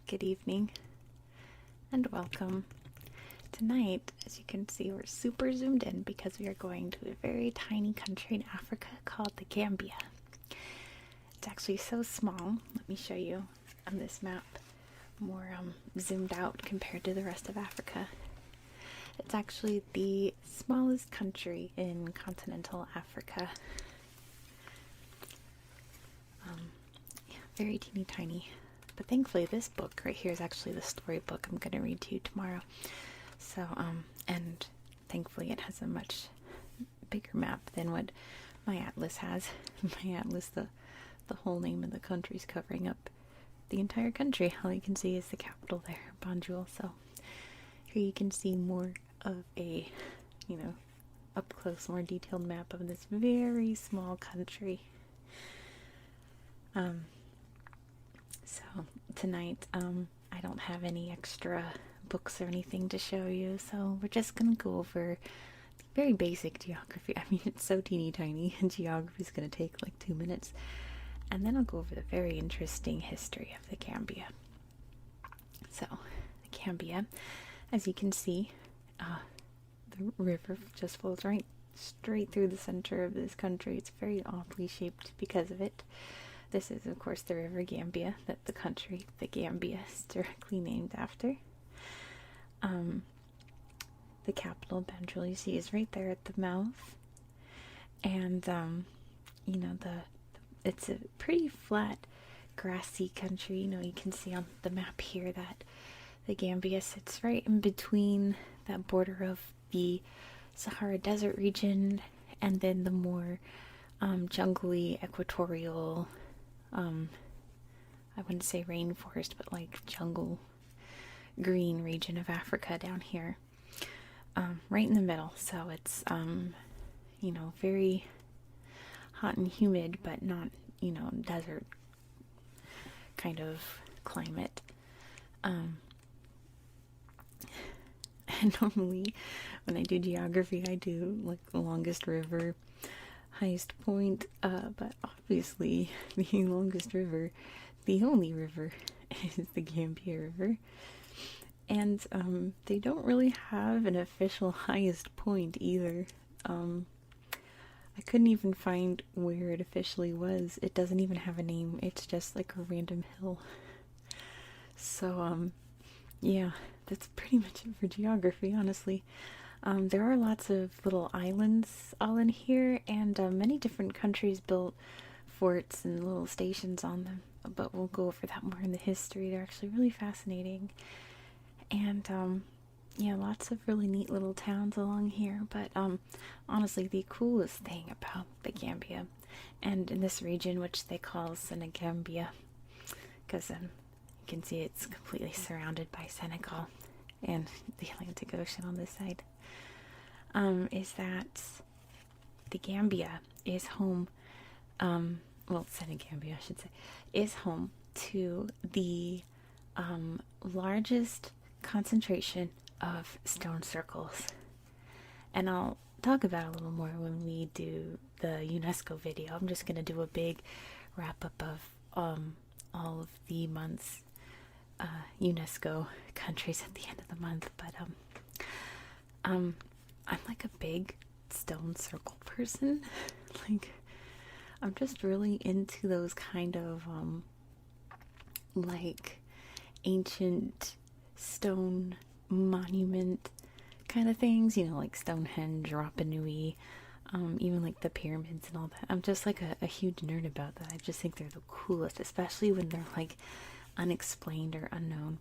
good evening, and welcome. Tonight, as you can see, we're super zoomed in because we are going to a very tiny country in Africa called the Gambia. It's actually so small. Let me show you on this map, more zoomed out compared to the rest of Africa. It's actually the smallest country in continental Africa. Yeah, very teeny tiny. But thankfully this book right here is actually the storybook I'm going to read to you tomorrow. So, and thankfully it has a much bigger map than what my atlas has. My atlas, the whole name of the country is covering up the entire country. All you can see is the capital there, Banjul. So here you can see more of a, up close, more detailed map of this very small country. So tonight, I don't have any extra books or anything to show you, so we're just gonna go over the very basic geography. I mean, it's so teeny tiny, and geography is gonna take like 2 minutes. And then I'll go over the very interesting history of the Gambia. So, the Gambia, as you can see, the river just flows right straight through the center of this country. It's very oddly shaped because of it. This is, of course, the river Gambia that the country, the Gambia, is directly named after. The capital, Banjul, you see, is right there at the mouth. And, it's a pretty flat, grassy country. You can see on the map here that the Gambia sits right in between that border of the Sahara Desert region and then the more jungly, equatorial, I wouldn't say rainforest, but like jungle green region of Africa down here, right in the middle. So it's, very hot and humid, but not, desert kind of climate. And normally when I do geography, I do like the longest river, highest point, but obviously the longest river, the only river, is the Gambia River. And they don't really have an official highest point either. I couldn't even find where it officially was. It doesn't even have a name. It's just like a random hill. So, yeah, that's pretty much it for geography, honestly. There are lots of little islands all in here, and many different countries built forts and little stations on them. But we'll go over that more in the history. They're actually really fascinating. And, lots of really neat little towns along here. But, honestly, the coolest thing about the Gambia, and in this region, which they call Senegambia, because you can see it's completely surrounded by Senegal and the Atlantic Ocean on this side, is that the Gambia is home, Senegambia, I should say, is home to the largest concentration of stone circles. And I'll talk about it a little more when we do the UNESCO video. I'm just going to do a big wrap-up of all of the month's UNESCO countries at the end of the month. But I'm like a big stone circle person. Like, I'm just really into those kind of like ancient stone monument kind of things, like Stonehenge, Rapa Nui, even like the pyramids and all that. I'm just like a huge nerd about that. I just think they're the coolest, especially when they're like unexplained or unknown.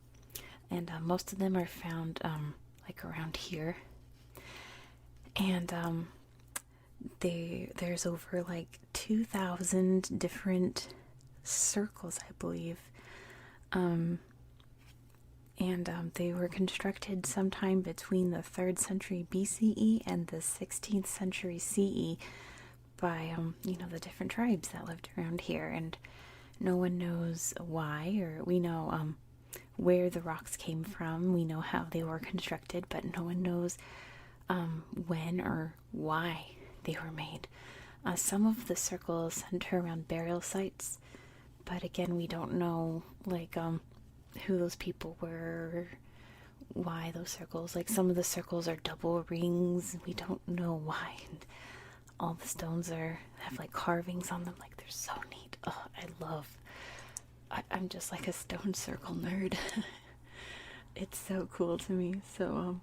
And most of them are found like around here. And there's over like 2,000 different circles, I believe. And they were constructed sometime between the 3rd century BCE and the 16th century CE by, the different tribes that lived around here. And no one knows why, or we know where the rocks came from. We know how they were constructed, but no one knows when or why they were made. Some of the circles center around burial sites, but again, we don't know, like, who those people were, why those circles. Like some of the circles are double rings. We don't know why. And all the stones have like carvings on them. Like they're so neat. Oh, I'm just like a stone circle nerd. It's so cool to me. So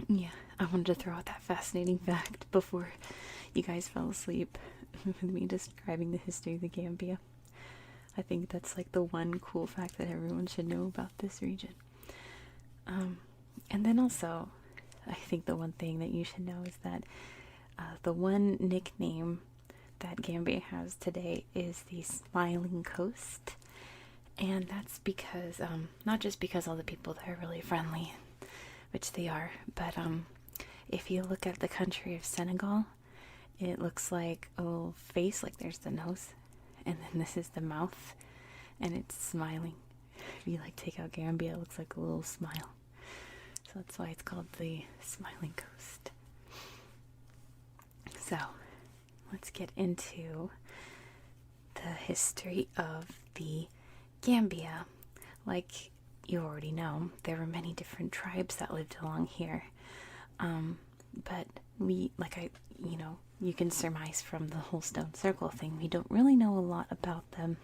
yeah, I wanted to throw out that fascinating fact before you guys fell asleep with me describing the history of the Gambia. I think that's like the one cool fact that everyone should know about this region. And then also, I think the one thing that you should know is that the one nickname that Gambia has today is the Smiling Coast. And that's because, not just because all the people there are really friendly, which they are, but if you look at the country of Senegal, it looks like a little face, like there's the nose, and then this is the mouth, and it's smiling. If you like take out Gambia, it looks like a little smile. So that's why it's called the Smiling Coast. So let's get into the history of the Gambia. Like you already know, there were many different tribes that lived along here. But you can surmise from the whole stone circle thing, we don't really know a lot about them.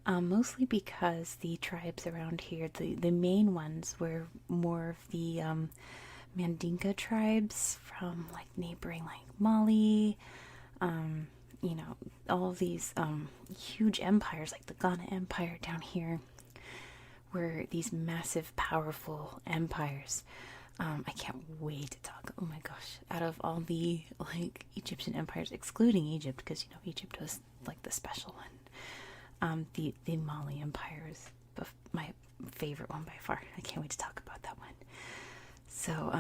Mostly because the tribes around here, the main ones were more of the Mandinka tribes from like neighboring like Mali, all of these huge empires like the Ghana Empire down here were these massive, powerful empires. I can't wait to talk. Oh my gosh! Out of all the like Egyptian empires, excluding Egypt, because Egypt was like the special one. The Mali Empire is my favorite one by far. I can't wait to talk about that one. So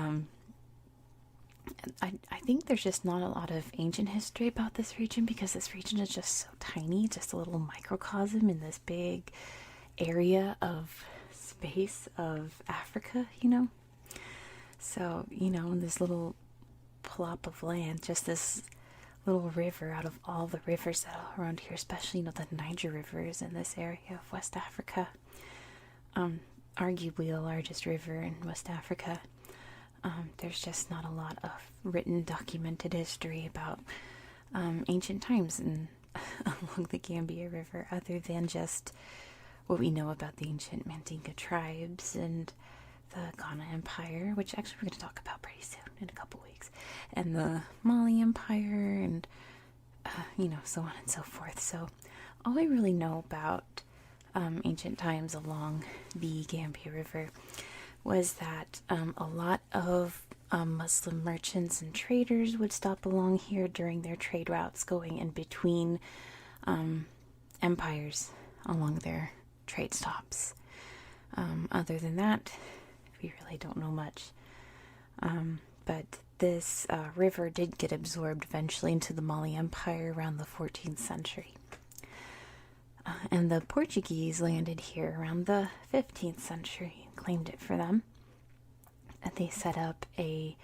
I think there's just not a lot of ancient history about this region because this region is just so tiny, just a little microcosm in this big area of space of Africa, So, this little plop of land, just this little river out of all the rivers that are around here, especially, the Niger River is in this area of West Africa. Arguably the largest river in West Africa. There's just not a lot of written, documented history about ancient times along the Gambia River, other than just what we know about the ancient Mandinka tribes and the Ghana Empire, which actually we're going to talk about pretty soon, in a couple weeks, and the Mali Empire, and so on and so forth. So all I really know about ancient times along the Gambia River was that a lot of Muslim merchants and traders would stop along here during their trade routes going in between empires along their trade stops. Other than that, we really don't know much. But this river did get absorbed eventually into the Mali Empire around the 14th century. And the Portuguese landed here around the 15th century and claimed it for them. And they set up a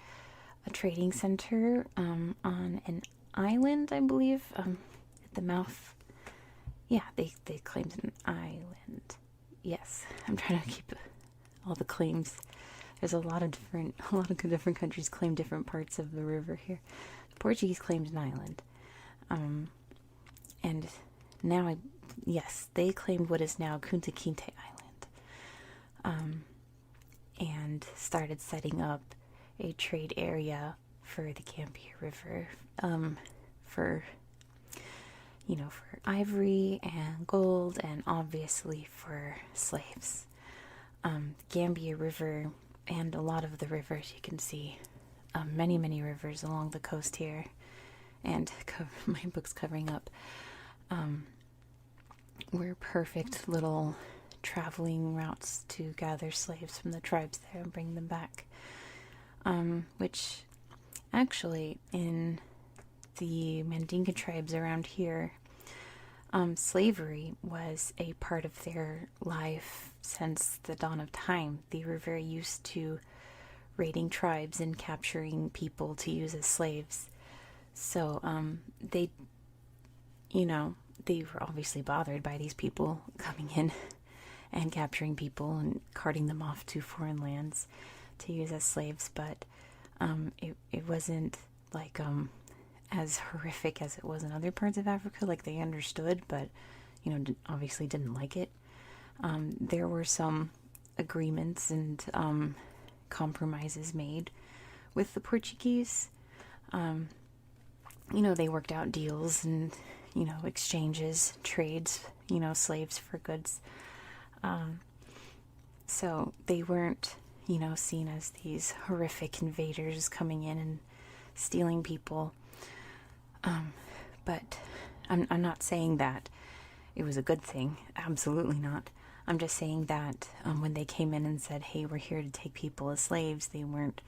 trading center on an island, I believe, at the mouth. Yeah, they claimed an island. Yes, I'm trying to keep all the claims. There's a lot of different countries claim different parts of the river here. The Portuguese claimed an island. And now they claimed what is now Kunta Kinte Island. And started setting up a trade area for the Gambia River, for ivory and gold, and obviously for slaves. Gambia River and a lot of the rivers you can see, many rivers along the coast here, and my book's covering up, were perfect little traveling routes to gather slaves from the tribes there and bring them back. Which actually in the Mandinka tribes around here, slavery was a part of their life since the dawn of time. They were very used to raiding tribes and capturing people to use as slaves. So they were obviously bothered by these people coming in and capturing people and carting them off to foreign lands to use as slaves. But it wasn't like as horrific as it was in other parts of Africa. Like, they understood, but obviously didn't like it. There were some agreements and compromises made with the Portuguese. They worked out deals and exchanges, trades, slaves for goods. So they weren't seen as these horrific invaders coming in and stealing people. But I'm not saying that it was a good thing. Absolutely not. I'm just saying that when they came in and said, hey, we're here to take people as slaves, they weren't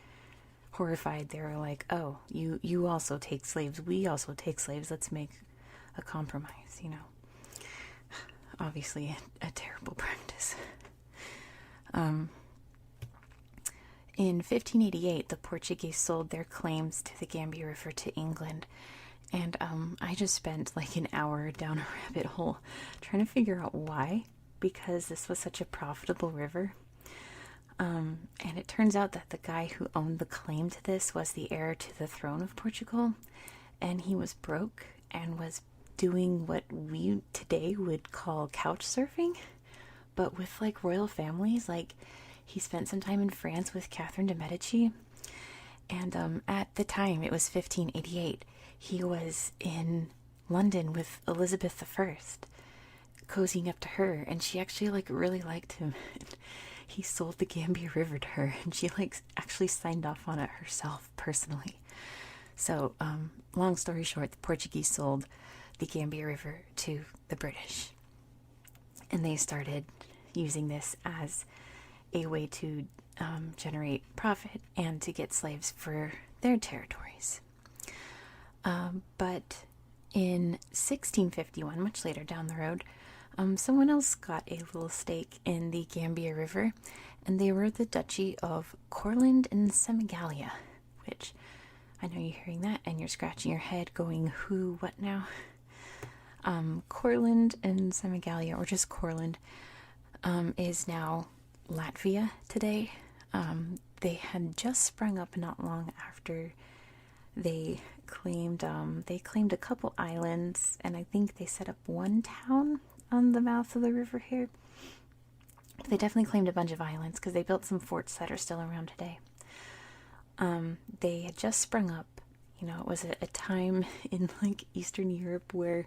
horrified. They were like, oh, you also take slaves. We also take slaves. Let's make a compromise, Obviously a terrible practice. In 1588, the Portuguese sold their claims to the Gambia River to England. And I just spent like an hour down a rabbit hole trying to figure out why, because this was such a profitable river. And it turns out that the guy who owned the claim to this was the heir to the throne of Portugal, and he was broke and was doing what we today would call couch surfing, but with like royal families. Like, he spent some time in France with Catherine de Medici, and at the time, it was 1588, he was in London with Elizabeth I, cozying up to her, and she actually like really liked him. He sold the Gambia River to her, and she like actually signed off on it herself personally. So long story short, the Portuguese sold the Gambia River to the British, and they started using this as a way to generate profit and to get slaves for their territories. But in 1651, much later down the road, someone else got a little stake in the Gambia River, and they were the Duchy of Courland and Semigalia, which I know you're hearing that and you're scratching your head going, who, what now? Courland and Semigalia, or just Courland, is now Latvia today. They had just sprung up not long after they claimed a couple islands, and I think they set up one town on the mouth of the river here. They definitely claimed a bunch of islands because they built some forts that are still around today. They had just sprung up. It was a time in like Eastern Europe where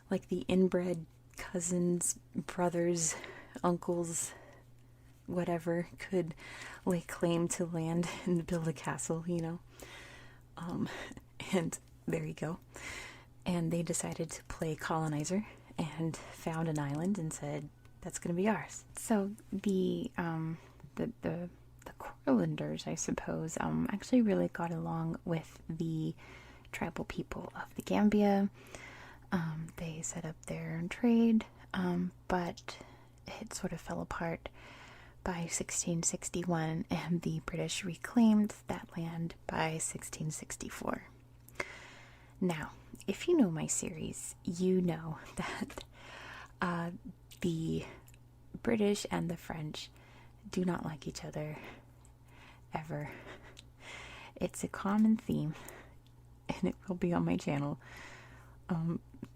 like the inbred cousins, brothers, uncles, whatever, could lay claim to land and build a castle, and there you go. And they decided to play colonizer and found an island and said, that's going to be ours. So the Courlanders, I suppose, actually really got along with the tribal people of the Gambia. They set up their trade, but it sort of fell apart by 1661, and the British reclaimed that land by 1664. Now, if you know my series, you know that the British and the French do not like each other ever. It's a common theme, and it will be on my channel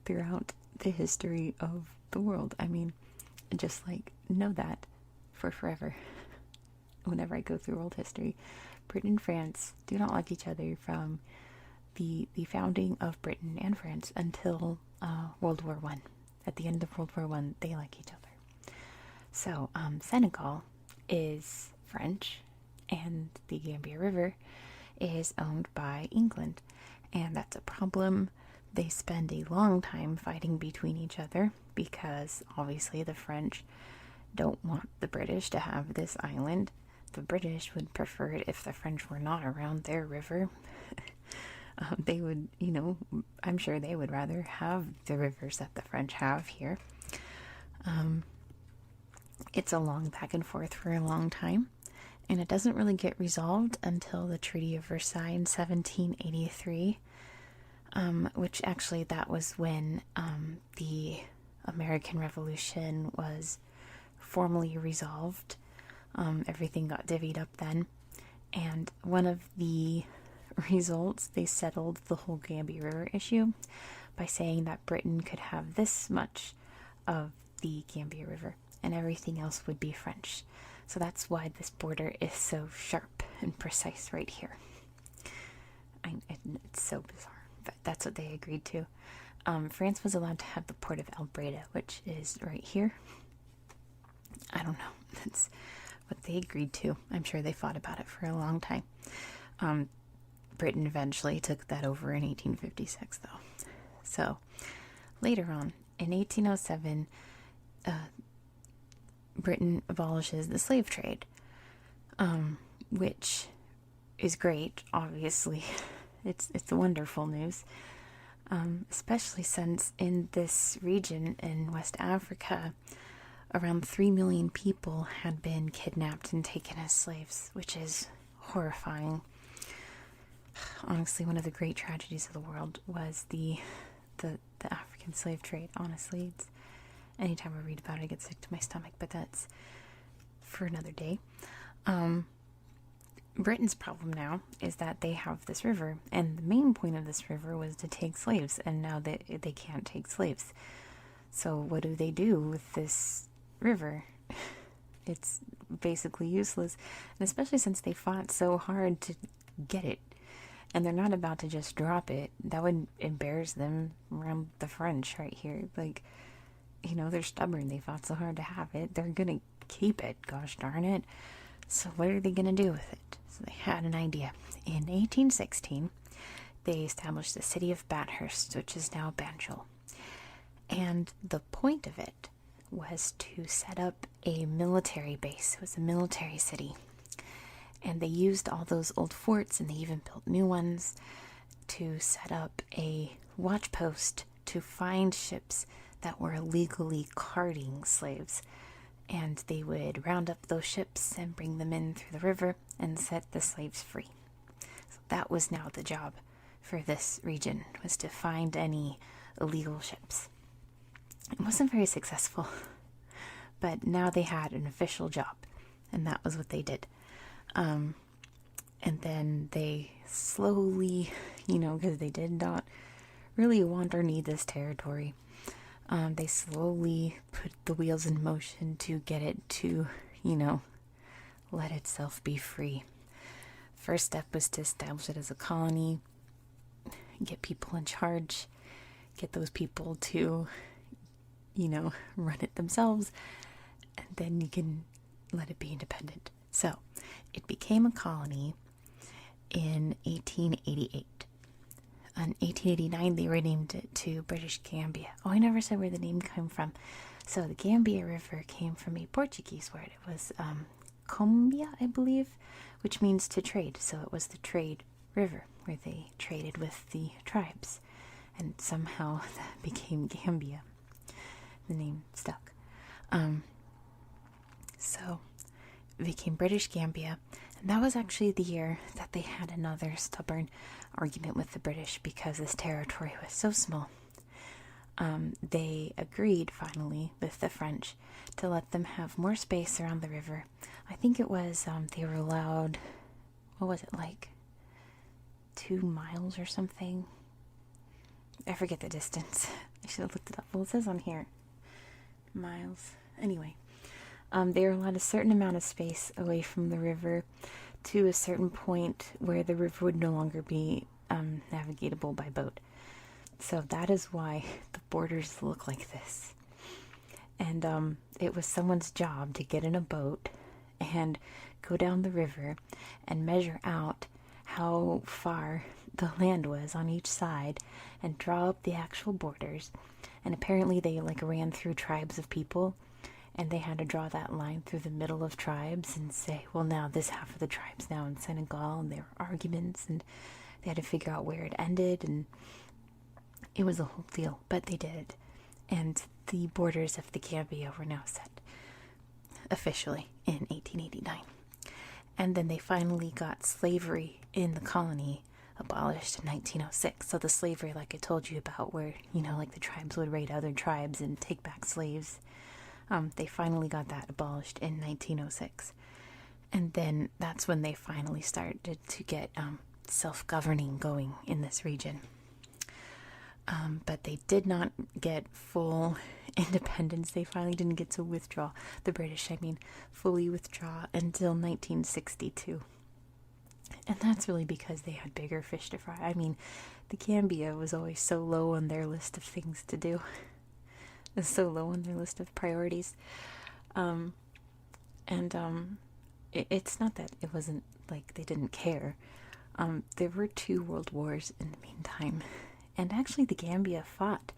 throughout the history of the world. I mean, just like know that for forever. Whenever I go through world history, Britain and France do not like each other from the founding of Britain and France until World War I. At the end of World War I, they like each other. So Senegal is French, and the Gambia River is owned by England, and that's a problem. They spend a long time fighting between each other because obviously the French don't want the British to have this island. The British would prefer it if the French were not around their river. They would, I'm sure they would rather have the rivers that the French have here. It's a long back and forth for a long time, and it doesn't really get resolved until the Treaty of Versailles in 1783, which actually that was when the American Revolution was formally resolved. Everything got divvied up then. And one of the results, they settled the whole Gambia River issue by saying that Britain could have this much of the Gambia River and everything else would be French. So that's why this border is so sharp and precise right here. It's so bizarre, but that's what they agreed to. France was allowed to have the port of Albreda, which is right here. I don't know. That's what they agreed to. I'm sure they fought about it for a long time. Britain eventually took that over in 1856, though. So later on, in 1807, Britain abolishes the slave trade, which is great, obviously. It's wonderful news, especially since in this region in West Africa, around 3 million people had been kidnapped and taken as slaves, which is horrifying. Honestly, one of the great tragedies of the world was the African slave trade. Honestly, anytime I read about it, I get sick to my stomach, but that's for another day. Britain's problem now is that they have this river, and the main point of this river was to take slaves, and now they can't take slaves. So what do they do with this river? It's basically useless, and especially since they fought so hard to get it, and they're not about to just drop it. That would embarrass them around the French right here. Like, they're stubborn. They fought so hard to have it. They're gonna keep it, gosh darn it. So what are they gonna do with it? So they had an idea. In 1816, they established the city of Bathurst, which is now Banjul. And the point of it was to set up a military base. It was a military city. And they used all those old forts, and they even built new ones to set up a watch post to find ships that were illegally carting slaves. And they would round up those ships and bring them in through the river and set the slaves free. So that was now the job for this region, was to find any illegal ships. It wasn't very successful, but now they had an official job, and that was what they did. And then they slowly, because they did not really want or need this territory, they slowly put the wheels in motion to get it to, let itself be free. First step was to establish it as a colony, get people in charge, get those people to, run it themselves, and then you can let it be independent. So it became a colony in 1888. In 1889, they renamed it to British Gambia. Oh, I never said where the name came from. So the Gambia River came from a Portuguese word. It was Combia, I believe, which means to trade. So it was the trade river where they traded with the tribes. And somehow that became Gambia. The name stuck. So it became British Gambia. And that was actually the year that they had another stubborn argument with the British because this territory was so small. They agreed finally with the French to let them have more space around the river. I think it was they were allowed, 2 miles or something? I forget the distance. I should have looked it up. Well, it says on here miles. Anyway, they were allowed a certain amount of space away from the river to a certain point where the river would no longer be navigatable by boat. So that is why the borders look like this. And it was someone's job to get in a boat and go down the river and measure out how far the land was on each side and draw up the actual borders. And apparently they ran through tribes of people, and they had to draw that line through the middle of tribes and say, well, now this half of the tribe's now in Senegal, and there were arguments, and they had to figure out where it ended, and it was a whole deal, but they did it. And the borders of the Gambia were now set officially in 1889. And then they finally got slavery in the colony abolished in 1906. So the slavery, like I told you about, where, the tribes would raid other tribes and take back slaves, They finally got that abolished in 1906. And then that's when they finally started to get self-governing going in this region. But they did not get full independence. They finally didn't get to withdraw, the British, fully withdraw until 1962. And that's really because they had bigger fish to fry. The Gambia was always so low on their list of things to do. It was so low on their list of priorities. It's not that it wasn't like they didn't care. There were 2 world wars in the meantime. And actually the Gambia fought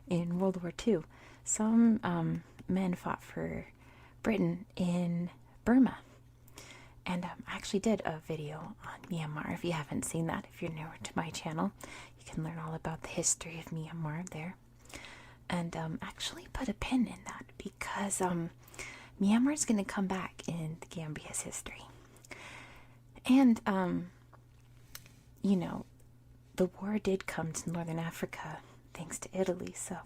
in World War II. Some men fought for Britain in Burma. And I actually did a video on Myanmar. If you haven't seen that, if you're newer to my channel, you can learn all about the history of Myanmar there. And actually put a pin in that because Myanmar is going to come back in the Gambia's history. And, the war did come to Northern Africa thanks to Italy, so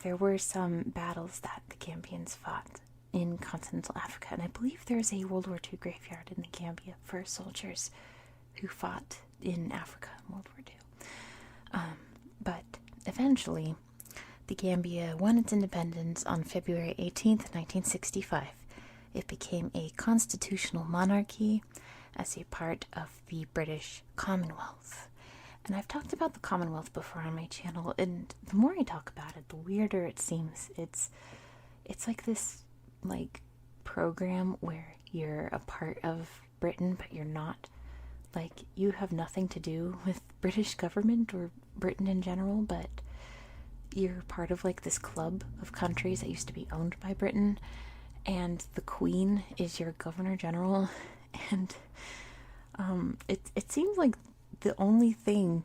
there were some battles that the Gambians fought in continental Africa, and I believe there's a World War II graveyard in the Gambia for soldiers who fought in Africa in World War II. But eventually, the Gambia won its independence on February 18th, 1965. It became a constitutional monarchy as a part of the British Commonwealth. And I've talked about the Commonwealth before on my channel, and the more I talk about it, the weirder it seems. It's like this program where you're a part of Britain, but you're not. You have nothing to do with British government or Britain in general, but you're part of this club of countries that used to be owned by Britain, and the Queen is your Governor General, and it seems like the only thing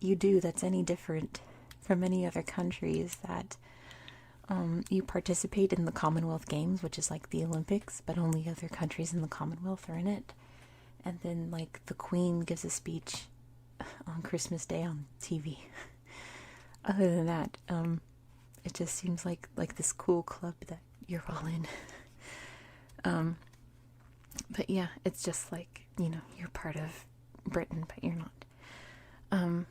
you do that's any different from any other country is that you participate in the Commonwealth Games, which is like the Olympics, but only other countries in the Commonwealth are in it. And then the Queen gives a speech on Christmas Day on TV. Other than that, it just seems like this cool club that you're all in. But yeah, it's just you're part of Britain, but you're not.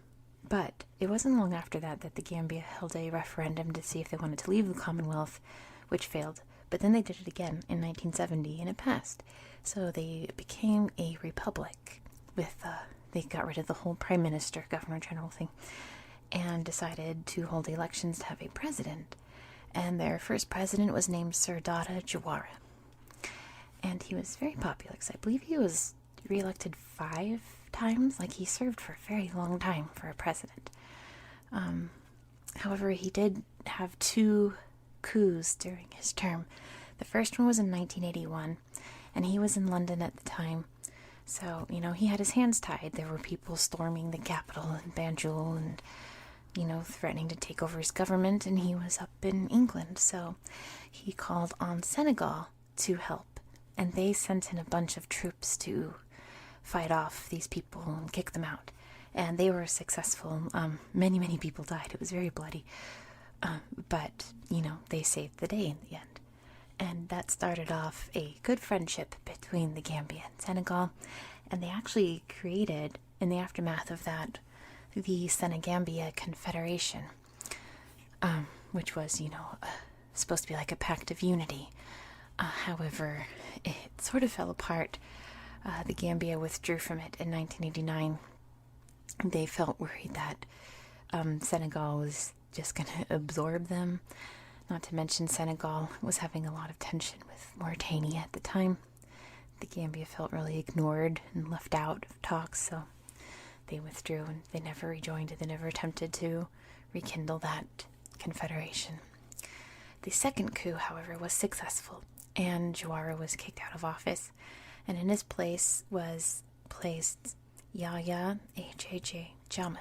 But it wasn't long after that the Gambia held a referendum to see if they wanted to leave the Commonwealth, which failed. But then they did it again in 1970, and it passed. So they became a republic they got rid of the whole prime minister, governor general thing, and decided to hold elections to have a president. And their first president was named Sir Dada Jawara. And he was very popular, because I believe he was re-elected 5 times. He served for a very long time for a president. However, he did have 2 coups during his term. The first one was in 1981, and he was in London at the time. So, he had his hands tied. There were people storming the capital in Banjul and, threatening to take over his government, and he was up in England. So he called on Senegal to help, and they sent in a bunch of troops to fight off these people and kick them out. And they were successful. Many people died. It was very bloody. But, they saved the day in the end. And that started off a good friendship between the Gambia and Senegal. And they actually created, in the aftermath of that, the Senegambia Confederation, which was, supposed to be like a pact of unity. However, it sort of fell apart. The Gambia withdrew from it in 1989. They felt worried that Senegal was just going to absorb them. Not to mention Senegal was having a lot of tension with Mauritania at the time. The Gambia felt really ignored and left out of talks, so they withdrew and they never rejoined it. They never attempted to rekindle that confederation. The second coup, however, was successful, and Jawara was kicked out of office, and in his place was placed Yahya Jammeh.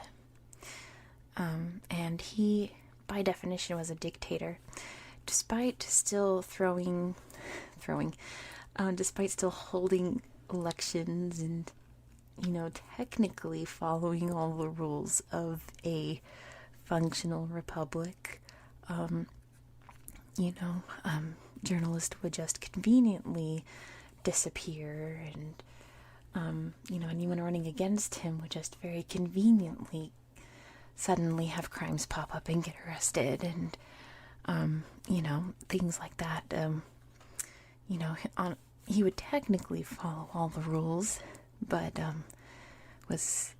And he, by definition, was a dictator, despite still despite still holding elections and, technically following all the rules of a functional republic. journalists would just conveniently disappear, and anyone running against him would just very conveniently suddenly have crimes pop up and get arrested, and things like that. He would technically follow all the rules, but was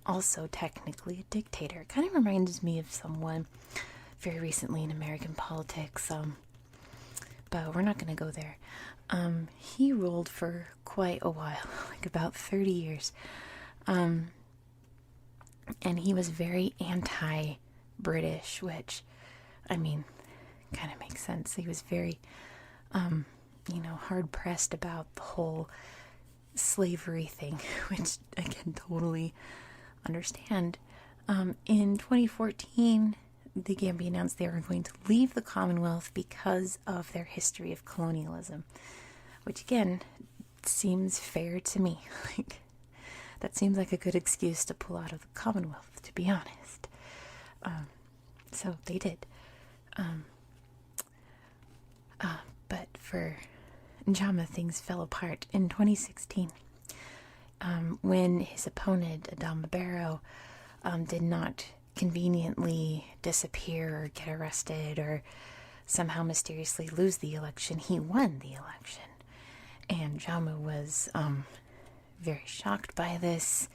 also technically a dictator. It kind of reminds me of someone very recently in American politics, but we're not going to go there. He ruled for quite a while, like about 30 years, and he was very anti-British, which, kind of makes sense. He was very, hard-pressed about the whole slavery thing, which I can totally understand. In 2014, the Gambia announced they were going to leave the Commonwealth because of their history of colonialism, which again seems fair to me. That seems like a good excuse to pull out of the Commonwealth, to be honest. So they did. But for Njama, things fell apart in 2016 when his opponent, Adama Barrow, did not conveniently disappear or get arrested or somehow mysteriously lose the election. He won the election. And Njama was very shocked by this.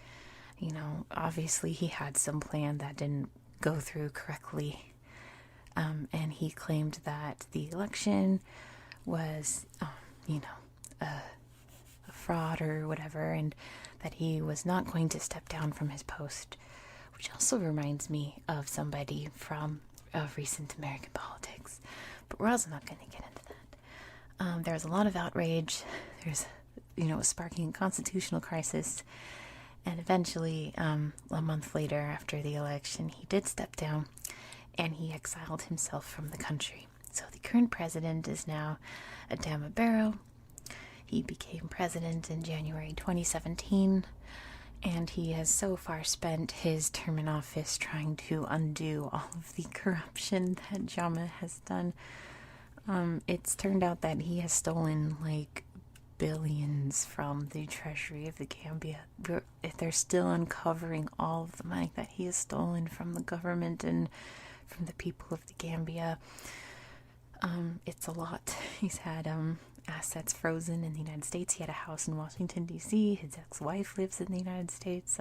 Obviously he had some plan that didn't go through correctly. And he claimed that the election was, a fraud or whatever, and that he was not going to step down from his post, which also reminds me of somebody from recent American politics. But we're also not going to get into that. There was a lot of outrage. There's, a sparking constitutional crisis. And eventually, a month later after the election, he did step down and he exiled himself from the country. So the current president is now Adama Barrow. He became president in January 2017, and he has so far spent his term in office trying to undo all of the corruption that Njama has done. It's turned out that he has stolen billions from the treasury of the Gambia. They're still uncovering all of the money that he has stolen from the government and from the people of the Gambia. It's a lot. He's had assets frozen in the United States. He had a house in Washington, D.C. His ex-wife lives in the United States.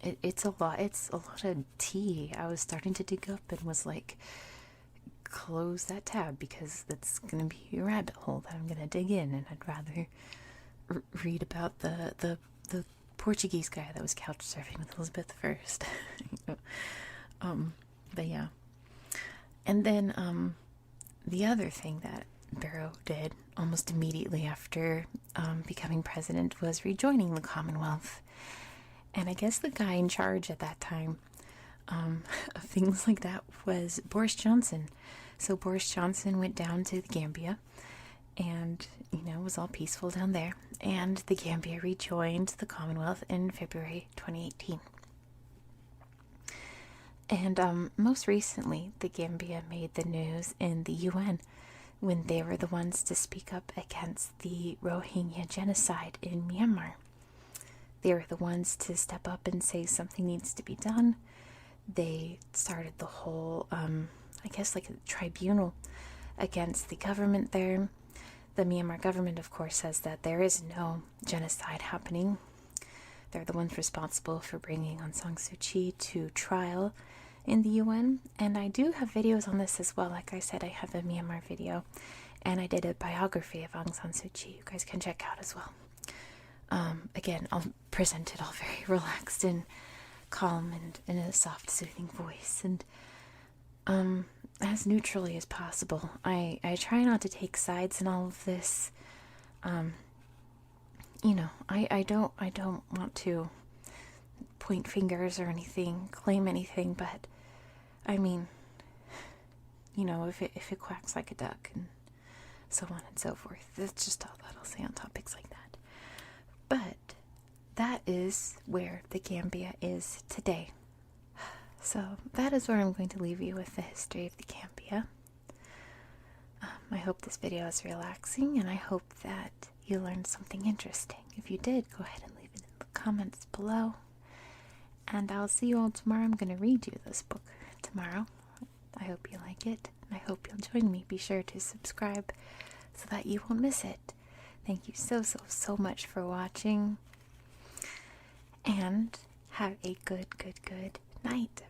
It's a lot. It's a lot of tea. I was starting to dig up and was like, close that tab because that's going to be a rabbit hole that I'm going to dig in, and I'd rather read about the Portuguese guy that was couch surfing with Elizabeth I. But yeah. And then the other thing that Barrow did almost immediately after becoming president was rejoining the Commonwealth. And I guess the guy in charge at that time of things like that was Boris Johnson. So Boris Johnson went down to the Gambia and, it was all peaceful down there. And the Gambia rejoined the Commonwealth in February 2018. And most recently, the Gambia made the news in the UN when they were the ones to speak up against the Rohingya genocide in Myanmar. They were the ones to step up and say something needs to be done. They started the whole, a tribunal against the government there. The Myanmar government, of course, says that there is no genocide happening. They're the ones responsible for bringing Aung San Suu Kyi to trial in the UN, and I do have videos on this as well. Like I said, I have a Myanmar video, and I did a biography of Aung San Suu Kyi you guys can check out as well. Again, I'll present it all very relaxed and calm and in a soft, soothing voice, and as neutrally as possible. I try not to take sides in all of this. I don't want to point fingers or anything, claim anything, but if it quacks like a duck and so on and so forth. That's just all that I'll say on topics like that. But that is where the Gambia is today. So that is where I'm going to leave you with the history of the Gambia. hope this video is relaxing, and I hope that you learned something interesting. If you did, go ahead and leave it in the comments below. And I'll see you all tomorrow. I'm going to read you this book tomorrow. I hope you like it, and I hope you'll join me. Be sure to subscribe so that you won't miss it. Thank you so much for watching, and have a good night.